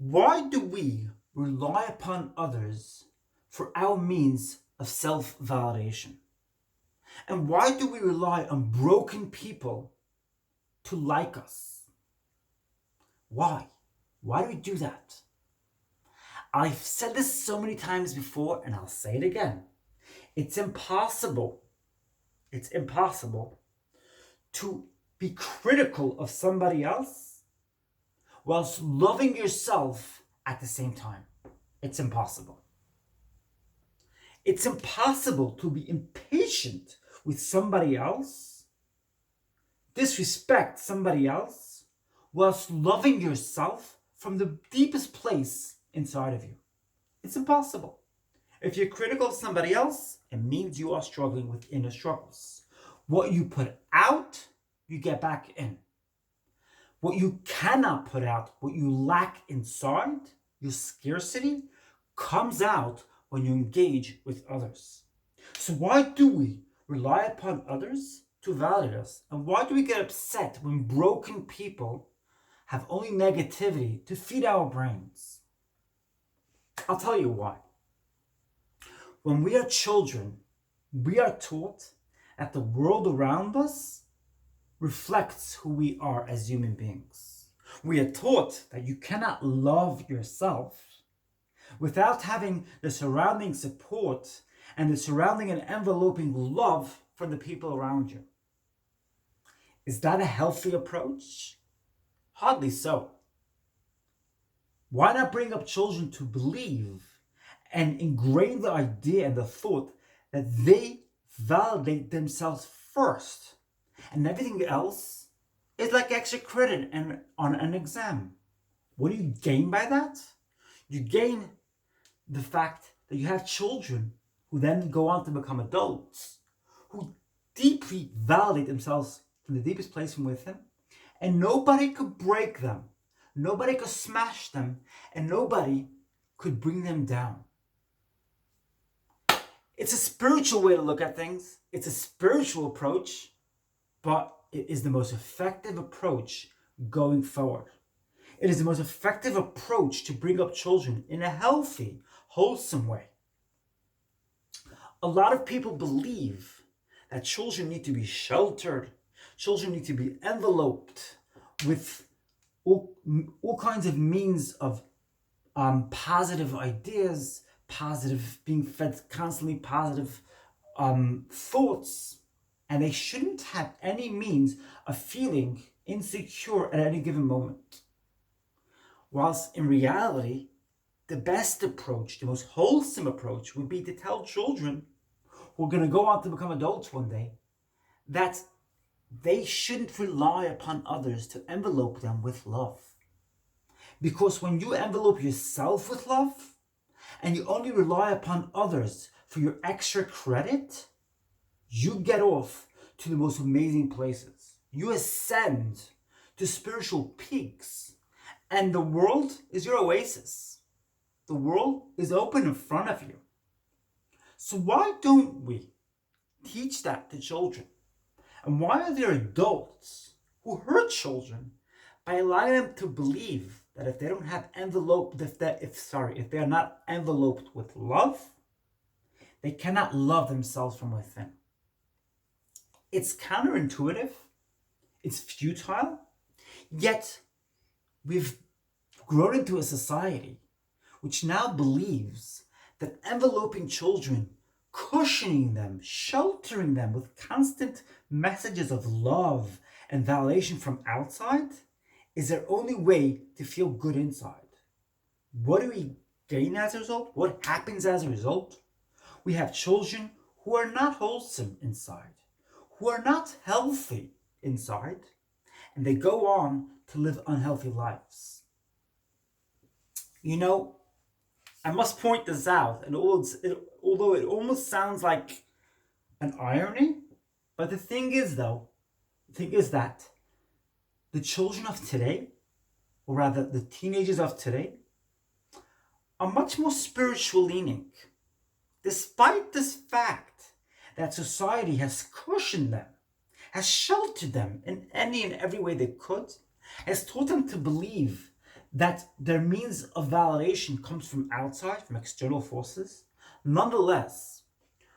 Why do we rely upon others for our means of self-validation? And why do we rely on broken people to like us? Why? Why do we do that? I've said this so many times before, and I'll say it again. It's impossible to be critical of somebody else whilst loving yourself at the same time. It's impossible. It's impossible to be impatient with somebody else, disrespect somebody else, whilst loving yourself from the deepest place inside of you. It's impossible. If you're critical of somebody else, it means you are struggling with inner struggles. What you put out, you get back in. What you cannot put out, what you lack inside, your scarcity, comes out when you engage with others. So why do we rely upon others to validate us? And why do we get upset when broken people have only negativity to feed our brains? I'll tell you why. When we are children, we are taught that the world around us reflects who we are as human beings. We are taught that you cannot love yourself without having the surrounding support and the surrounding and enveloping love from the people around you. Is that a healthy approach? Hardly so. Why not bring up children to believe and ingrain the idea and the thought that they validate themselves first, and everything else is like extra credit and on an exam? What do you gain by that? You gain the fact that you have children who then go on to become adults, who deeply validate themselves from the deepest place from within, and nobody could break them, nobody could smash them, and nobody could bring them down. It's a spiritual way to look at things. It's a spiritual approach, but it is the most effective approach going forward. It is the most effective approach to bring up children in a healthy, wholesome way. A lot of people believe that children need to be sheltered, children need to be enveloped with all kinds of means of positive ideas, being fed constantly positive thoughts, and they shouldn't have any means of feeling insecure at any given moment. Whilst in reality, the best approach, the most wholesome approach, would be to tell children who are going to go on to become adults one day that they shouldn't rely upon others to envelope them with love. Because when you envelope yourself with love, and you only rely upon others for your extra credit, you get off to the most amazing places. You ascend to spiritual peaks, and the world is your oasis. The world is open in front of you. So why don't we teach that to children? And why are there adults who hurt children by allowing them to believe that if they don't have if they are not enveloped with love, they cannot love themselves from within? It's counterintuitive, it's futile, yet we've grown into a society which now believes that enveloping children, cushioning them, sheltering them with constant messages of love and validation from outside is their only way to feel good inside. What do we gain as a result? What happens as a result? We have children who are not wholesome inside, who are not healthy inside, and they go on to live unhealthy lives. You know, I must point this out, and although it almost sounds like an irony, but the thing is that the children of today, or rather the teenagers of today, are much more spiritual leaning, despite this fact that society has cushioned them, has sheltered them in any and every way they could, has taught them to believe that their means of validation comes from outside, from external forces. Nonetheless,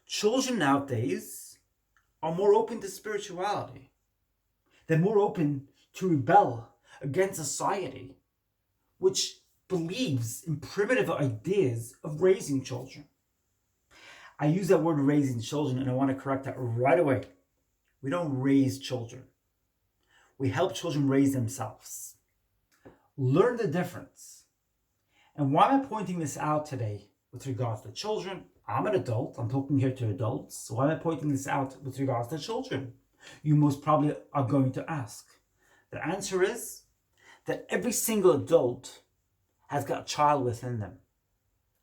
children nowadays are more open to spirituality. They're more open to rebel against society, which believes in primitive ideas of raising children. I use that word raising children, and I want to correct that right away. We don't raise children. We help children raise themselves. Learn the difference. And why am I pointing this out today with regards to children? I'm an adult. I'm talking here to adults. So why am I pointing this out with regards to children? You most probably are going to ask. The answer is that every single adult has got a child within them.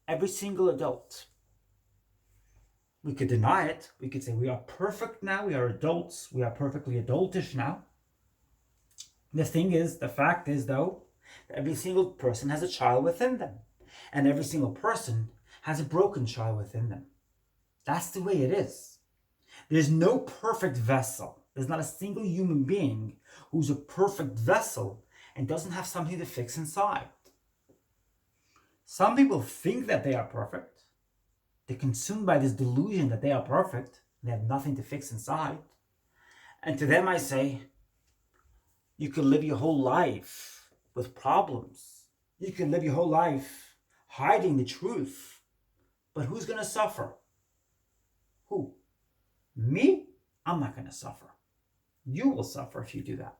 Every single adult. We could deny it. We could say we are perfect now. We are adults. We are perfectly adultish now. The fact is though, that every single person has a child within them. And every single person has a broken child within them. That's the way it is. There's no perfect vessel. There's not a single human being who's a perfect vessel and doesn't have something to fix inside. Some people think that they are perfect. They're consumed by this delusion that they are perfect and they have nothing to fix inside. And to them I say, you could live your whole life with problems. You could live your whole life hiding the truth. But who's going to suffer? Who? Me? I'm not going to suffer. You will suffer if you do that.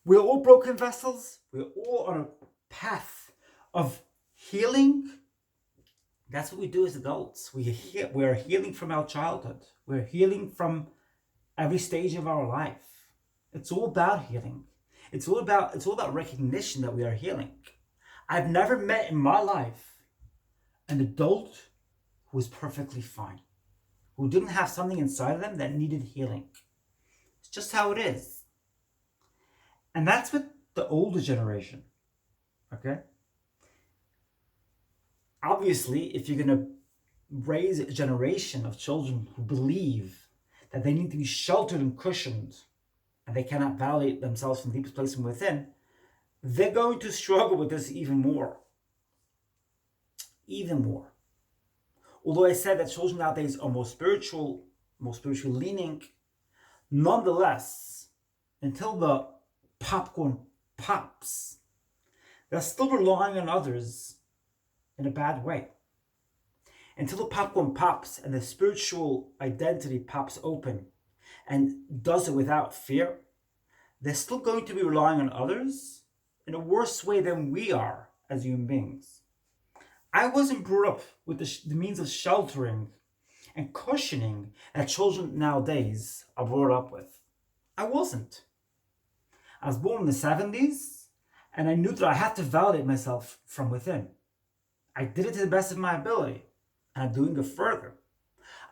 We're all broken vessels. We're all on a path of healing. That's what we do as adults. We're healing from our childhood. We're healing from every stage of our life. It's all about healing. It's all about recognition that we are healing. I've never met in my life an adult who was perfectly fine, who didn't have something inside of them that needed healing. It's just how it is. And that's with the older generation, okay? Obviously, if you're going to raise a generation of children who believe that they need to be sheltered and cushioned and they cannot validate themselves from the deepest place from within, they're going to struggle with this even more. Even more. Although I said that children nowadays are more spiritually leaning, nonetheless, until the popcorn pops, they're still relying on others in a bad way. Until the popcorn pops and the spiritual identity pops open and does it without fear, they're still going to be relying on others in a worse way than we are as human beings. I wasn't brought up with the means of sheltering and cushioning that children nowadays are brought up with. I wasn't. I was born in the 70s, and I knew that I had to validate myself from within. I did it to the best of my ability, and I'm doing it further.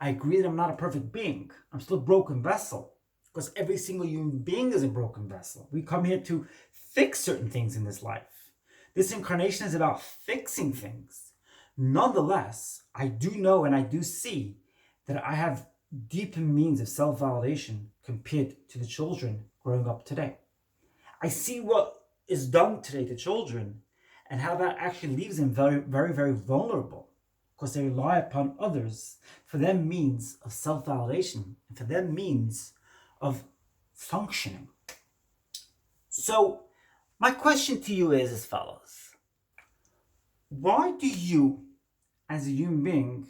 I agree that I'm not a perfect being. I'm still a broken vessel, because every single human being is a broken vessel. We come here to fix certain things in this life. This incarnation is about fixing things. Nonetheless, I do know and I do see that I have deeper means of self-validation compared to the children growing up today. I see what is done today to children and how that actually leaves them very, very, very vulnerable because they rely upon others for their means of self-validation and for their means of functioning. So my question to you is as follows. Why do you, as a human being,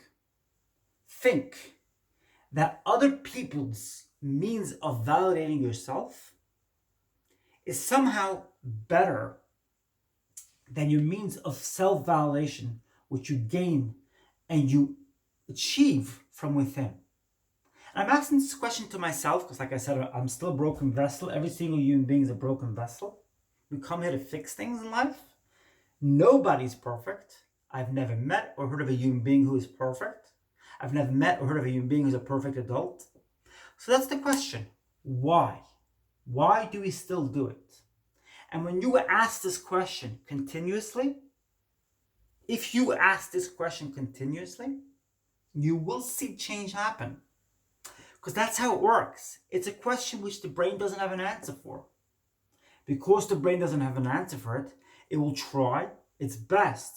think that other people's means of validating yourself is somehow better than your means of self-validation, which you gain and you achieve from within? And I'm asking this question to myself because, like I said, I'm still a broken vessel. Every single human being is a broken vessel. We come here to fix things in life. Nobody's perfect. I've never met or heard of a human being who is perfect. I've never met or heard of a human being who's a perfect adult. So that's the question. Why? Why do we still do it? And when you ask this question continuously, if you ask this question continuously, you will see change happen. Because that's how it works. It's a question which the brain doesn't have an answer for. Because the brain doesn't have an answer for it, It will try its best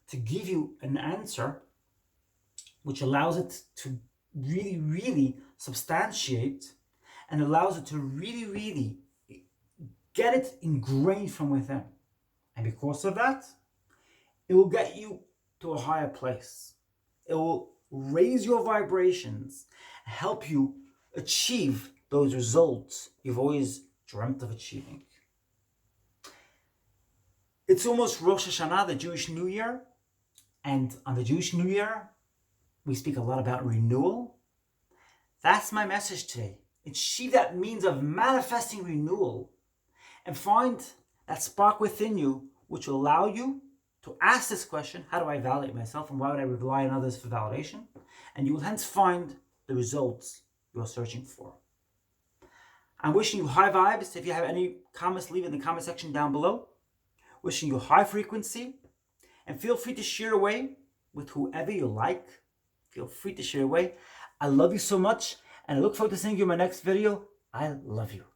to give you an answer which allows it to really, really substantiate and allows it to really, really get it ingrained from within. And because of that, it will get you to a higher place. It will raise your vibrations, help you achieve those results you've always dreamt of achieving. It's almost Rosh Hashanah, the Jewish New Year. And on the Jewish New Year, we speak a lot about renewal. That's my message today. Achieve that means of manifesting renewal and find that spark within you which will allow you to ask this question: how do I validate myself and why would I rely on others for validation? And you will hence find the results you're searching for. I'm wishing you high vibes. If you have any comments, leave it in the comment section down below. Wishing you high frequency, and feel free to share away with whoever you like. Feel free to share away. I love you so much, and I look forward to seeing you in my next video. I love you.